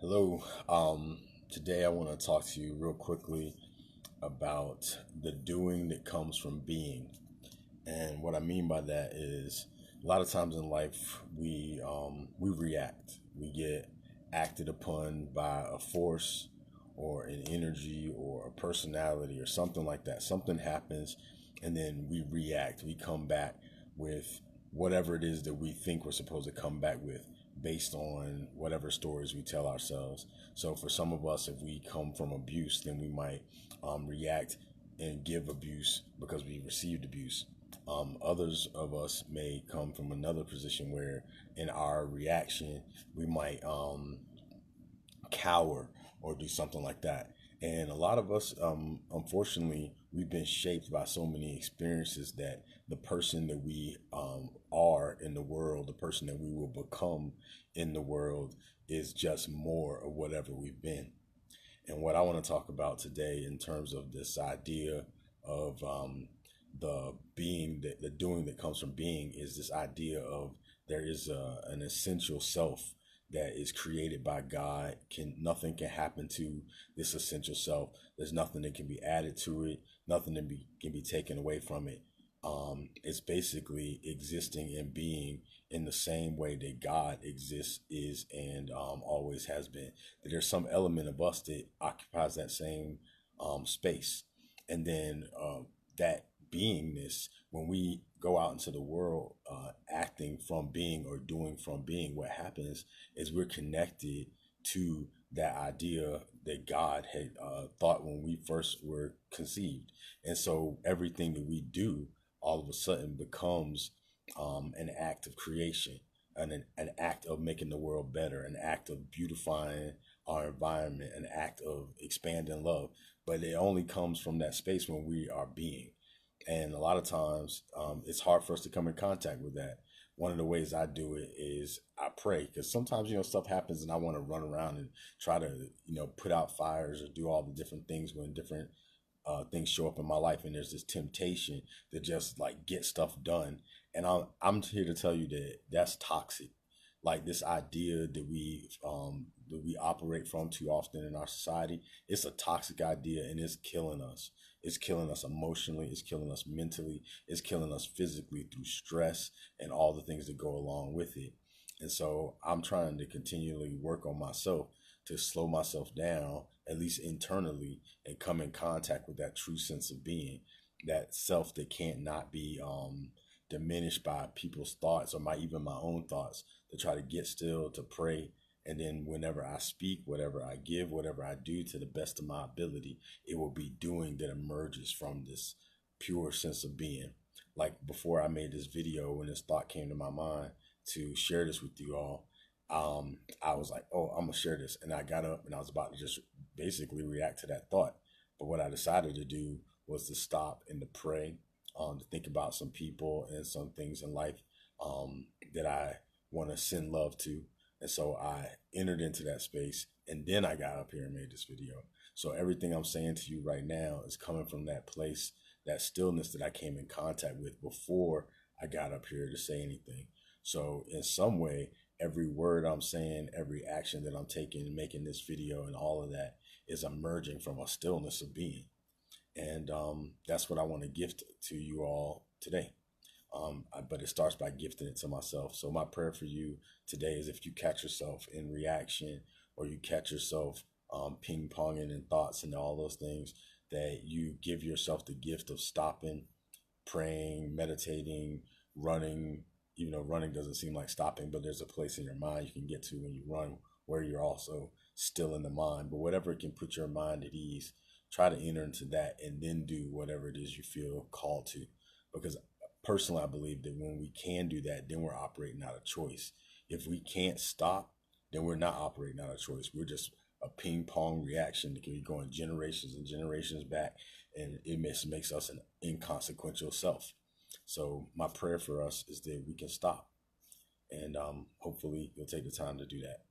Hello. Today I want to talk to you real quickly about the doing that comes from being. And what I mean by that is a lot of times in life we react. We get acted upon by a force or an energy or a personality or something like that. Something happens and then we react. We come back with whatever it is that we think we're supposed to come back with based on whatever stories we tell ourselves. So for some of us, if we come from abuse, then we might react and give abuse because we received abuse. Others of us may come from another position where in our reaction we might cower or do something like that. And a lot of us, unfortunately, we've been shaped by so many experiences that the person that we are in the world, the person that we will become in the world, is just more of whatever we've been. And what I want to talk about today, in terms of this idea of the being, that the doing that comes from being, is this idea of there is an essential self that is created by God. Can Nothing can happen to this essential self. There's nothing that can be added to it. Nothing that can be taken away from it. It's basically existing and being in the same way that God exists, is, and always has been. That there's some element of us that occupies that same space, and then that beingness, when we go out into the world acting from being or doing from being, what happens is we're connected to that idea that God had thought when we first were conceived. And so everything that we do all of a sudden becomes an act of creation, an act of making the world better, an act of beautifying our environment, an act of expanding love. But it only comes from that space when we are being. And a lot of times, it's hard for us to come in contact with that. One of the ways I do it is I pray, because sometimes stuff happens and I want to run around and try to put out fires or do all the different things when different things show up in my life, and there's this temptation to just like get stuff done. And I'm here to tell you that that's toxic. Like this idea that we operate from too often in our society, it's a toxic idea, and it's killing us. It's killing us emotionally, it's killing us mentally, it's killing us physically through stress and all the things that go along with it. And so I'm trying to continually work on myself to slow myself down, at least internally, and come in contact with that true sense of being, that self that can't not be diminished by people's thoughts or even my own thoughts, to try to get still, to pray. And then whenever I speak, whatever I give, whatever I do to the best of my ability, it will be doing that emerges from this pure sense of being. Like before I made this video, when this thought came to my mind to share this with you all, I was like, oh, I'm gonna share this. And I got up and I was about to just basically react to that thought. But what I decided to do was to stop and to pray, to think about some people and some things in life that I want to send love to. And so I entered into that space, and then I got up here and made this video. So everything I'm saying to you right now is coming from that place, that stillness that I came in contact with before I got up here to say anything. So in some way, every word I'm saying, every action that I'm taking and making this video and all of that is emerging from a stillness of being. And that's what I want to gift to you all today. But it starts by gifting it to myself. So my prayer for you today is, if you catch yourself in reaction, or you catch yourself ping ponging in thoughts and all those things, that you give yourself the gift of stopping, praying, meditating, running. Even though running doesn't seem like stopping, but there's a place in your mind you can get to when you run where you're also still in the mind. But whatever can put your mind at ease, try to enter into that, and then do whatever it is you feel called to. Because personally, I believe that when we can do that, then we're operating out of choice. If we can't stop, then we're not operating out of choice. We're just a ping pong reaction that can be going generations and generations back, and it makes us an inconsequential self. So my prayer for us is that we can stop, and hopefully you'll take the time to do that.